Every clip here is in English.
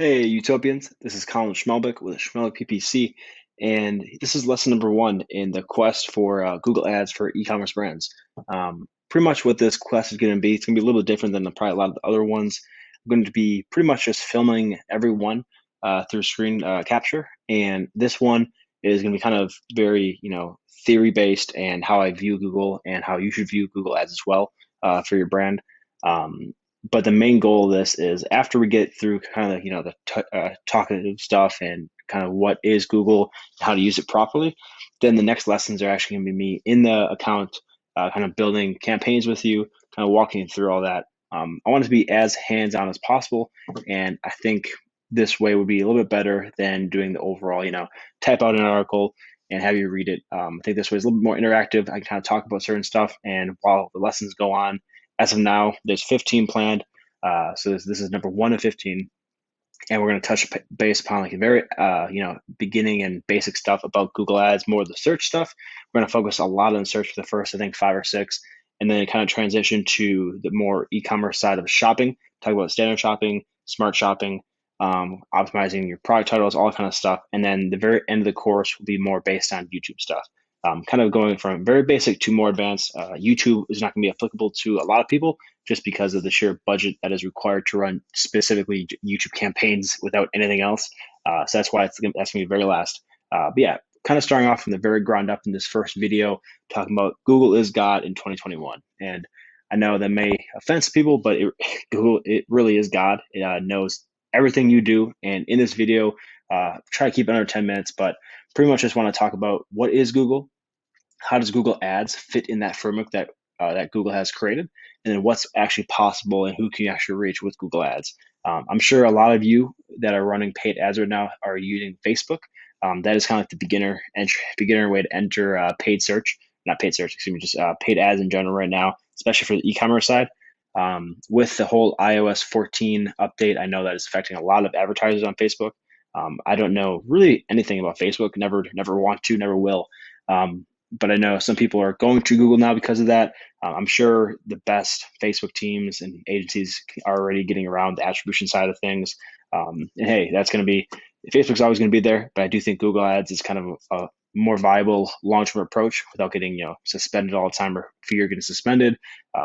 Hey, Utopians. This is Colin Schmelbeck with Schmelbeck PPC, and this is lesson number one in the quest for Google Ads for e-commerce brands. Pretty much what this quest is going to be, it's going to be a little bit different than probably a lot of the other ones. I'm going to be pretty much just filming everyone through screen capture, and this one is going to be kind of very, theory-based and how I view Google and how you should view Google Ads as well for your brand. But the main goal of this is after we get through kind of the talkative stuff and kind of what is Google, how to use it properly, then the next lessons are actually going to be me in the account, kind of building campaigns with you, kind of walking through all that. I want to be as hands-on as possible, and I think this way would be a little bit better than doing the overall, type out an article and have you read it. I think this way is a little bit more interactive. I can kind of talk about certain stuff, and while the lessons go on, as of now, there's 15 planned. So this is number 1 of 15. And we're going to touch base upon like a very, beginning and basic stuff about Google Ads, more of the search stuff. We're going to focus a lot on search for the first, I think, 5 or 6, and then kind of transition to the more e-commerce side of shopping, talk about standard shopping, smart shopping, optimizing your product titles, all kind of stuff. And then the very end of the course will be more based on YouTube stuff. Kind of going from very basic to more advanced. YouTube is not going to be applicable to a lot of people just because of the sheer budget that is required to run specifically YouTube campaigns without anything else. So that's why that's going to be very last. But yeah, kind of starting off from the very ground up in this first video, talking about Google is God in 2021. And I know that may offend some people, but Google, it really is God. It knows everything you do. And in this video, try to keep it under 10 minutes, but pretty much just want to talk about what is Google, how does Google Ads fit in that framework that Google has created, and then what's actually possible and who can you actually reach with Google Ads. I'm sure a lot of you that are running paid ads right now are using Facebook. That is kind of like the beginner way to enter paid search, not paid search, excuse me, just paid ads in general right now, especially for the e-commerce side. With the whole iOS 14 update, I know that is affecting a lot of advertisers on Facebook. I don't know really anything about Facebook. Never want to, never will. But I know some people are going to Google now because of that. I'm sure the best Facebook teams and agencies are already getting around the attribution side of things. And hey, that's going to be, Facebook's always going to be there, but I do think Google Ads is kind of a more viable long-term approach without getting suspended all the time or fear getting suspended.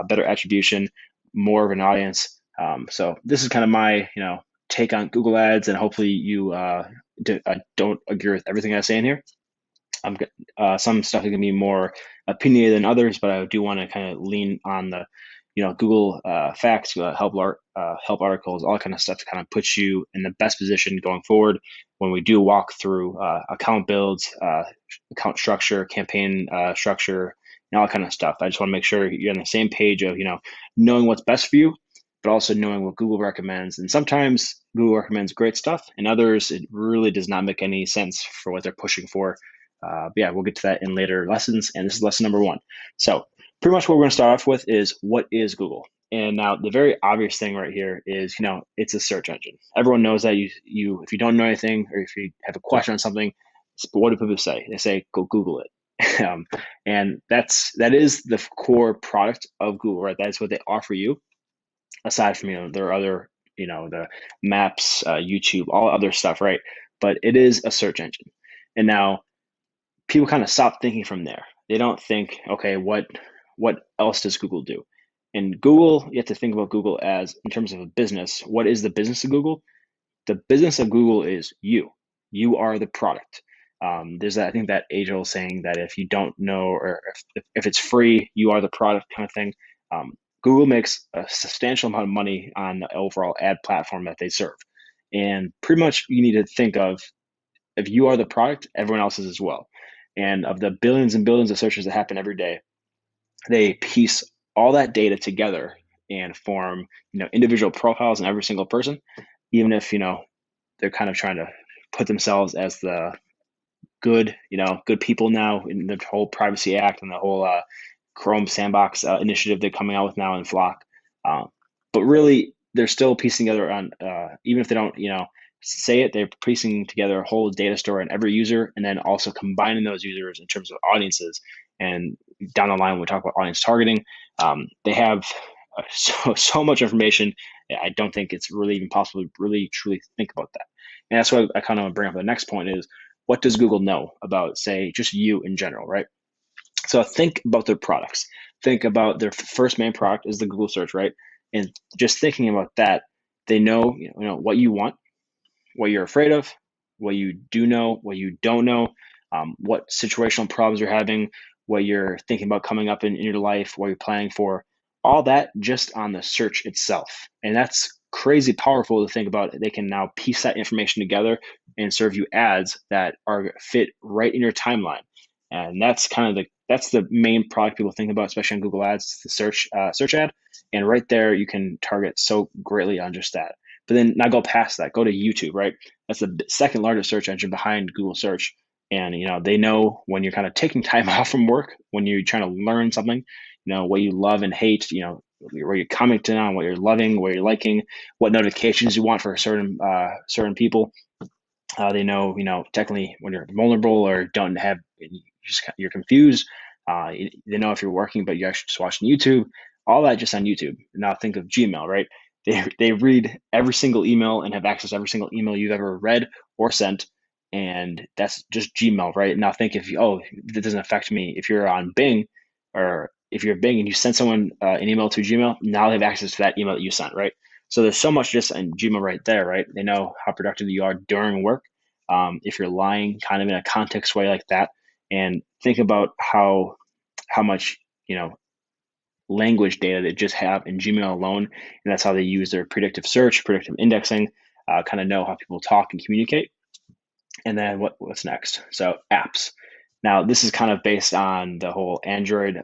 Better attribution, more of an audience. So this is kind of my take on Google Ads, and hopefully you don't agree with everything I say in here. Some stuff is going to be more opinionated than others, but I do want to kind of lean on the, Google facts, help articles, all that kind of stuff to kind of put you in the best position going forward when we do walk through account builds, account structure, campaign structure, and all that kind of stuff. I just want to make sure you're on the same page of, knowing what's best for you, but also knowing what Google recommends. And sometimes Google recommends great stuff, and others, it really does not make any sense for what they're pushing for. But yeah, we'll get to that in later lessons, and this is lesson number 1. So pretty much what we're going to start off with is what is Google? And now the very obvious thing right here is, it's a search engine. Everyone knows that you if you don't know anything or if you have a question on something, what do people say? They say, go Google it. And that is the core product of Google, right? That is what they offer you, aside from, their other, the maps, YouTube, all other stuff, right? But it is a search engine. And now people kind of stop thinking from there. They don't think, okay, what else does Google do? And Google, you have to think about Google as in terms of a business. What is the business of Google? The business of Google is you. You are the product. There's that, I think, that age-old saying that if you don't know, or if it's free, you are the product kind of thing. Google makes a substantial amount of money on the overall ad platform that they serve. And pretty much you need to think of, if you are the product, everyone else is as well. And of the billions and billions of searches that happen every day, they piece all that data together and form, individual profiles in every single person, even if, they're kind of trying to put themselves as the good, good people now in the whole Privacy Act and the whole Chrome Sandbox initiative they're coming out with now in Flock. But really, they're still piecing together on, even if they don't, say it, they're piecing together a whole data store on every user, and then also combining those users in terms of audiences. And down the line, when we talk about audience targeting, they have so much information I don't think it's really even possible to really truly think about that. And that's why I kind of bring up the next point is, what does Google know about, say, just you in general, right? So think about their products. Think about their first main product is the Google search, right? And just thinking about that, they know, what you want, what you're afraid of, what you do know, what you don't know, what situational problems you're having, what you're thinking about coming up in your life, what you're planning for, all that just on the search itself. And that's crazy powerful to think about. They can now piece that information together and serve you ads that are fit right in your timeline. And that's kind of that's the main product people think about, especially on Google Ads, the search ad. And right there, you can target so greatly on just that. But then now go past that, go to YouTube, right? That's the second largest search engine behind Google search. And, they know when you're kind of taking time off from work, when you're trying to learn something, what you love and hate, where you're commenting on, what you're loving, what you're liking, what notifications you want for certain people. They know, technically when you're vulnerable or don't have, you're confused. They know if you're working, but you're actually just watching YouTube. All that just on YouTube. Now think of Gmail, right? They read every single email and have access to every single email you've ever read or sent, and that's just Gmail, right? Now think if that doesn't affect me. If you're on Bing, or if you're Bing and you send someone an email to Gmail, now they have access to that email that you sent, right? So there's so much just in Gmail right there, right? They know how productive you are during work. If you're lying, kind of in a context way like that, and think about how much language data they just have in Gmail alone, and that's how they use their predictive search, predictive indexing, kind of know how people talk and communicate. And then what's next? So apps. Now this is kind of based on the whole Android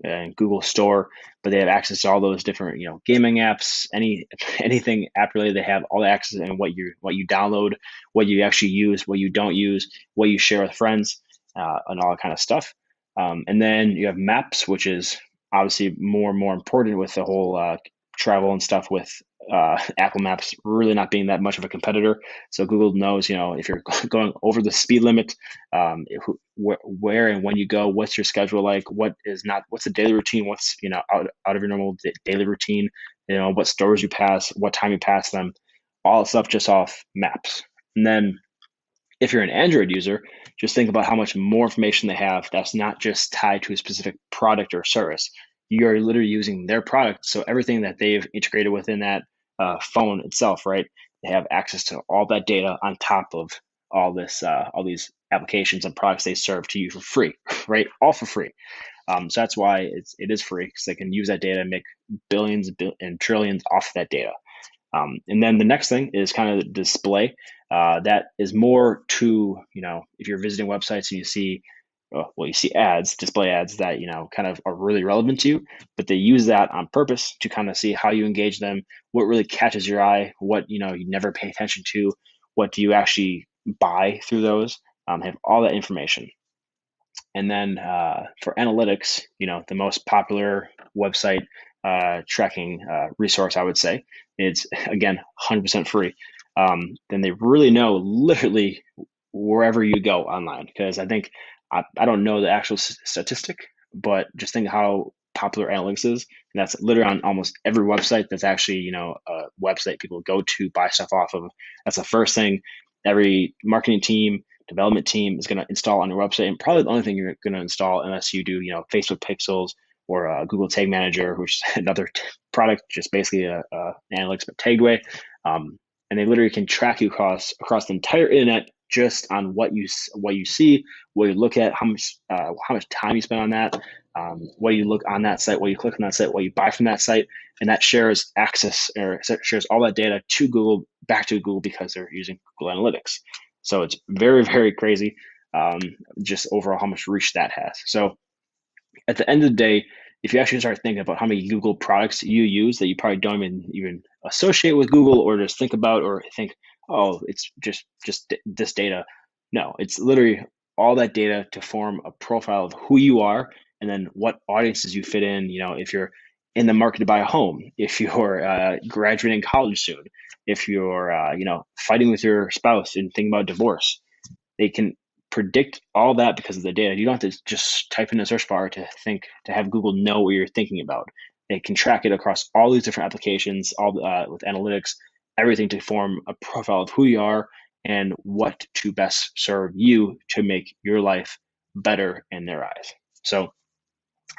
and Google Store, but they have access to all those different gaming apps, anything app related. They have all the access and what you download, what you actually use, what you don't use, what you share with friends, and all that kind of stuff. And then you have Maps, which is obviously more and more important with the whole travel and stuff, with Apple Maps really not being that much of a competitor. So Google knows, if you're going over the speed limit, where and when you go, what's your schedule like, what's the daily routine, what's out of your normal daily routine, what stores you pass, what time you pass them, all stuff just off Maps. And then if you're an Android user, just think about how much more information they have that's not just tied to a specific product or service. You're literally using their product, so everything that they've integrated within that phone itself, right? They have access to all that data on top of all these applications and products they serve to you for free, right? All for free. So that's why it is free, because they can use that data and make billions and trillions off that data. And then the next thing is kind of the display. That is more to, if you're visiting websites and you see, you see ads, display ads that, kind of are really relevant to you, but they use that on purpose to kind of see how you engage them, what really catches your eye, what, you never pay attention to, what do you actually buy through those, have all that information. And then for analytics, the most popular website tracking resource, I would say, it's again 100% free. Then they really know literally wherever you go online, because I think I don't know the actual statistic, but just think how popular analytics is, and that's literally on almost every website. That's actually a website people go to buy stuff off of. That's the first thing every marketing team, development team is going to install on your website, and probably the only thing you're going to install unless you do Facebook Pixels or Google Tag Manager, which is another product, just basically a analytics but tagged way. And they literally can track you across the entire internet just on what you see, what you look at, how much time you spend on that, what you look on that site, what you click on that site, what you buy from that site, and that shares access or shares all that data to Google, back to Google, because they're using Google Analytics. So it's very, very crazy, just overall how much reach that has. So at the end of the day, if you actually start thinking about how many Google products you use that you probably don't even associate with Google, or just think about, or think, oh, it's just this data. No, it's literally all that data to form a profile of who you are, and then what audiences you fit in. If you're in the market to buy a home, if you're graduating college soon, if you're fighting with your spouse and thinking about divorce, they can predict all that because of the data. You don't have to just type in a search bar to have Google know what you're thinking about. It can track it across all these different applications, all with analytics, everything to form a profile of who you are and what to best serve you to make your life better in their eyes. So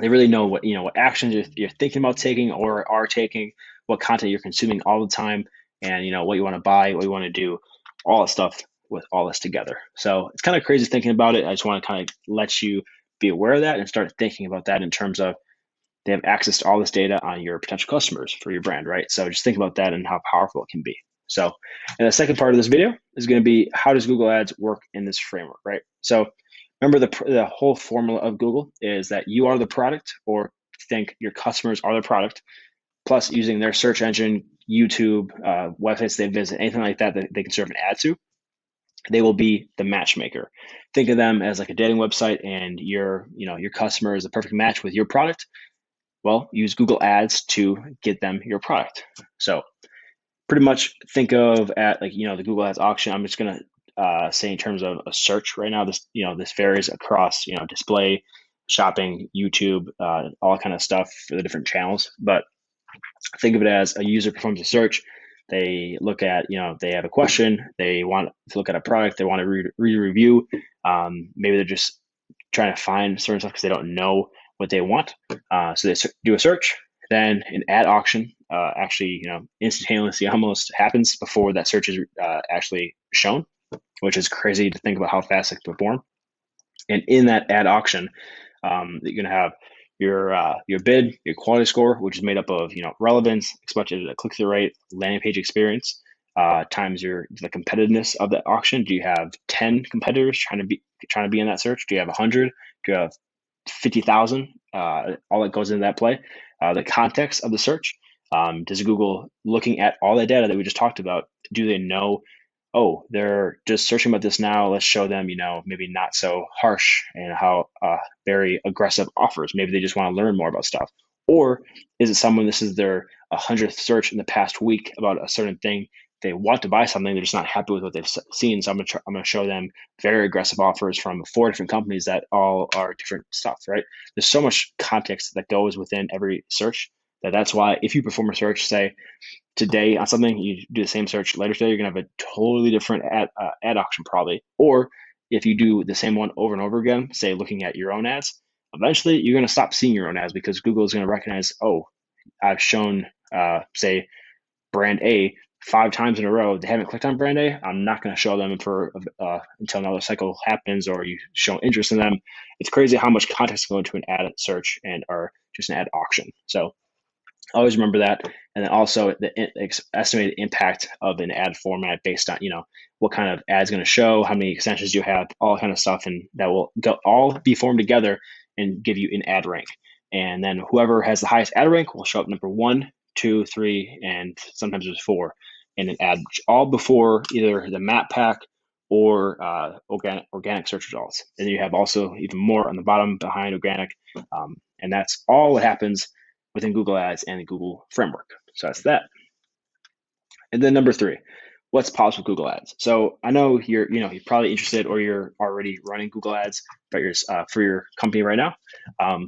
they really know what actions you're thinking about taking or are taking, what content you're consuming all the time, and what you want to buy, what you want to do, all that stuff with all this together. So it's kind of crazy thinking about it. I just want to kind of let you be aware of that and start thinking about that in terms of they have access to all this data on your potential customers for your brand, right? So just think about that and how powerful it can be. So, and the second part of this video is going to be how does Google Ads work in this framework, right? So remember the whole formula of Google is that you are the product, or think your customers are the product, plus using their search engine, YouTube, websites they visit, anything like that that they can serve an ad to, they will be the matchmaker. Think of them as like a dating website, and your customer is a perfect match with your product. Well, use Google Ads to get them your product. So pretty much think of at the Google Ads auction. I'm just gonna say in terms of a search right now. This varies across display, shopping, YouTube, all kind of stuff for the different channels. But think of it as a user performs a search. They look at they have a question. They want to look at a product. They want to read a review. Maybe they're just trying to find certain stuff because they don't know what they want. So they do a search, then an ad auction actually, instantaneously almost happens before that search is actually shown, which is crazy to think about how fast it can perform. And in that ad auction, you're going to have your bid, your quality score, which is made up of relevance, expected click-through rate, landing page experience, times the competitiveness of the auction. Do you have 10 competitors trying to be in that search? Do you have 100? Do you have 50,000? All that goes into that play. The context of the search. Does Google, looking at all that data that we just talked about, do they know, oh, they're just searching about this now, let's show them, maybe not so harsh and how very aggressive offers. Maybe they just want to learn more about stuff. Or is it someone, this is their 100th search in the past week about a certain thing, they want to buy something, they're just not happy with what they've seen. So I'm going to show them very aggressive offers from 4 different companies that all are different stuff, right? There's so much context that goes within every search that's why if you perform a search, say today on something, you do the same search later today, you're going to have a totally different ad auction probably. Or if you do the same one over and over again, say looking at your own ads, eventually you're going to stop seeing your own ads because Google is going to recognize, oh, I've shown, say, brand A 5 times in a row. They haven't clicked on brand A. I'm not going to show them for until another cycle happens or you show interest in them. It's crazy how much context go into an ad search or just an ad auction. So always remember that. And then also the estimated impact of an ad format based on, what kind of ads going to show, how many extensions you have, all kind of stuff. And that will all be formed together and give you an ad rank. And then whoever has the highest ad rank will show up number 1, 2, 3, and sometimes there's 4 in an ad, all before either the map pack or organic search results. And then you have also even more on the bottom behind organic. And that's all what happens within Google Ads and the Google framework. So that's that. And then number 3, what's possible with Google Ads? So I know you're probably interested or you're already running Google Ads for your company right now.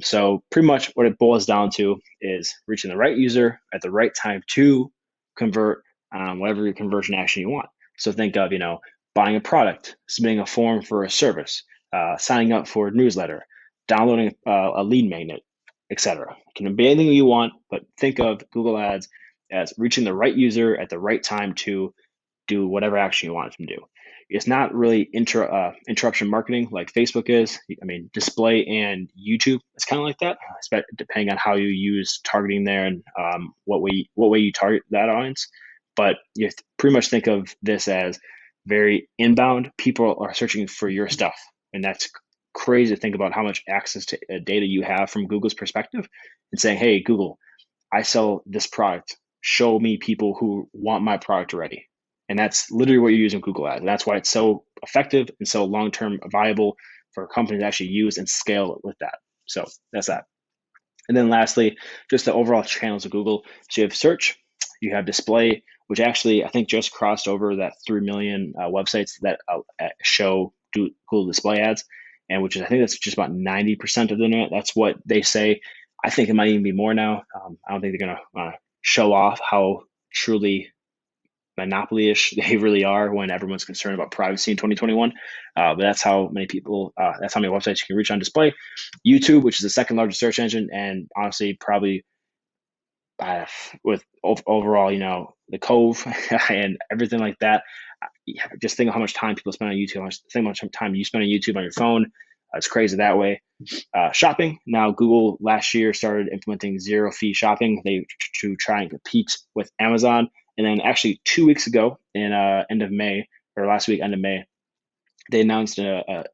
So pretty much what it boils down to is reaching the right user at the right time to convert on whatever conversion action you want. So think of, buying a product, submitting a form for a service, signing up for a newsletter, downloading a lead magnet, etc. It can be anything you want, but think of Google Ads as reaching the right user at the right time to do whatever action you want them to do. It's not really interruption marketing like Facebook is. I mean, display and YouTube, it's kind of like that, depending on how you use targeting there and what way you target that audience. But you pretty much think of this as very inbound. People are searching for your stuff, and that's crazy to think about how much access to data you have from Google's perspective and saying, hey, Google, I sell this product. Show me people who want my product already. And that's literally what you're using Google Ads. And that's why it's so effective and so long-term viable for companies to actually use and scale with that. So that's that. And then lastly, just the overall channels of Google. So you have search, you have display, which actually I think just crossed over that 3 million websites that show Google display ads. And which is, I think that's just about 90% of the internet. That's what they say I think it might even be more now. I don't think they're going to show off how truly monopoly-ish they really are when everyone's concerned about privacy in 2021. But that's how many people, that's how many websites you can reach on display. YouTube, which is the second largest search engine, and honestly, probably with overall, the Cove and everything like that. Just think of how much time people spend on YouTube. Think how much time you spend on YouTube on your phone. It's crazy that way. Shopping. Now, Google last year started implementing zero fee shopping. They to try and compete with Amazon. And then actually 2 weeks ago, in end of May, or last week, end of May, they announced a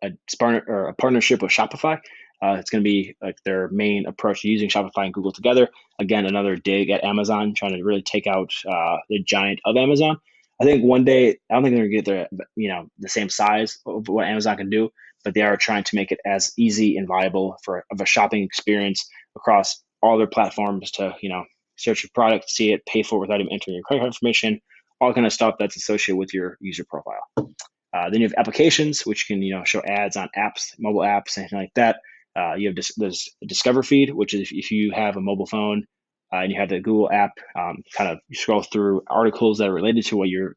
partnership with Shopify. It's going to be like their main approach to using Shopify and Google together. Again, another dig at Amazon, trying to really take out the giant of Amazon. I think one day, I don't think they're going to get the same size of what Amazon can do, but they are trying to make it as easy and viable of a shopping experience across all their platforms to search your product, see it, pay for it without even entering your credit card information, all kind of stuff that's associated with your user profile. Then you have applications, which can show ads on apps, mobile apps, anything like that. You have there's a Discover feed, which is if you have a mobile phone and you have the Google app, kind of you scroll through articles that are related to what you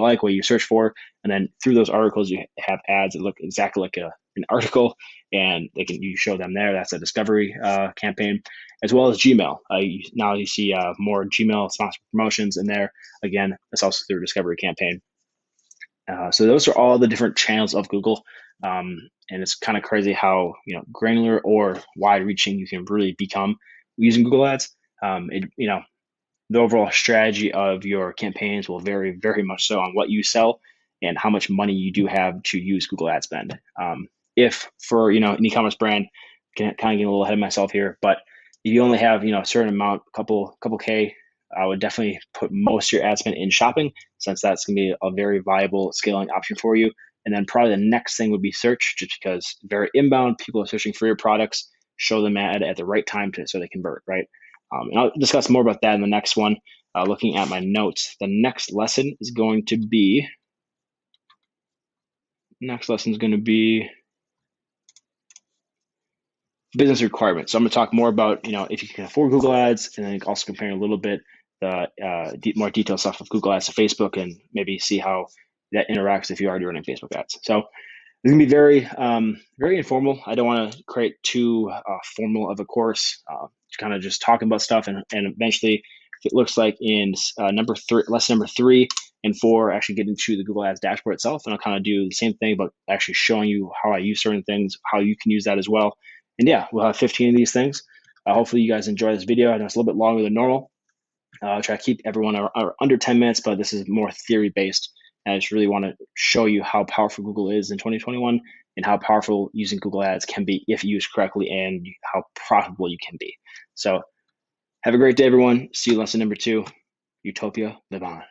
like, what you search for, and then through those articles you have ads that look exactly like an article, and you show them there. That's a discovery campaign, as well as Gmail. Now you see more Gmail sponsored promotions in there. Again, that's also through a discovery campaign. So those are all the different channels of Google. And it's kind of crazy how granular or wide-reaching you can really become using Google Ads. The overall strategy of your campaigns will vary very much so on what you sell and how much money you do have to use Google Ad spend. If for an e-commerce brand, kind of getting a little ahead of myself here, but if you only have a certain amount, couple K, I would definitely put most of your ad spend in shopping, since that's going to be a very viable scaling option for you. And then probably the next thing would be search, just because very inbound, people are searching for your products. Show them ad at the right time so they convert, right? And I'll discuss more about that in the next one. Looking at my notes, the next lesson is going to be business requirements. So I'm going to talk more about if you can afford Google Ads, and then also comparing a little bit the more detailed stuff of Google Ads to Facebook, and maybe see how that interacts if you're already running Facebook ads. So it's going to be very very informal. I don't want to create too formal of a course. Kind of just talking about stuff, and eventually it looks like in lesson number 3 and 4, actually get into the Google Ads dashboard itself, and I'll kind of do the same thing, but actually showing you how I use certain things, how you can use that as well. And yeah, we'll have 15 of these things. Hopefully you guys enjoy this video. I know it's a little bit longer than normal. I'll try to keep everyone under 10 minutes, but this is more theory-based. And I just really want to show you how powerful Google is in 2021 and how powerful using Google Ads can be if used correctly, and how profitable you can be. So have a great day, everyone. See you lesson number 2. Utopia, live on.